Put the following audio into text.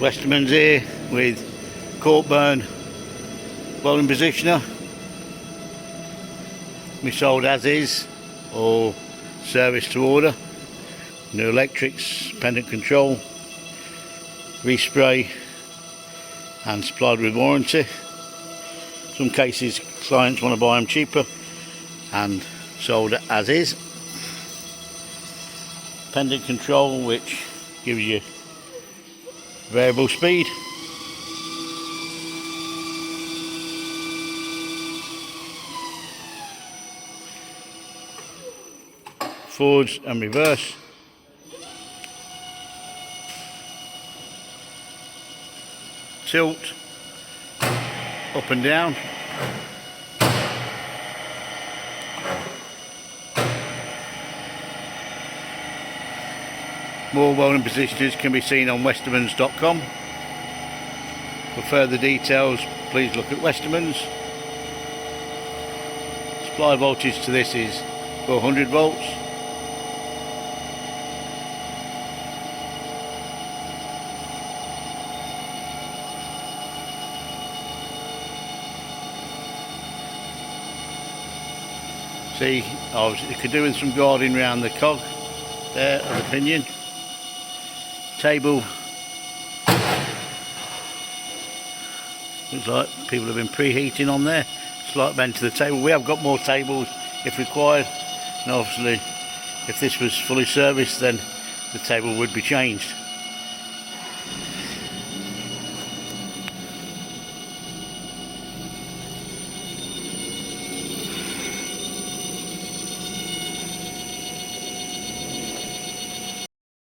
Westermans here with Courtburn welding positioner. We sold as is or service to order. New electrics, pendant control, respray and supplied with warranty. Some cases clients want to buy them cheaper and sold as is. Pendant control, which gives you variable speed. Forwards and reverse. Tilt, up and down. More welding positioners can be seen on westermans.com. For further details, please look at Westermans. Supply voltage to this is 400 volts. See, I could do with some guarding around the cog there of the pinion. Table, looks like people have been preheating on there. Slight bend to the table. We have got more tables if required, and obviously if this was fully serviced then the table would be changed.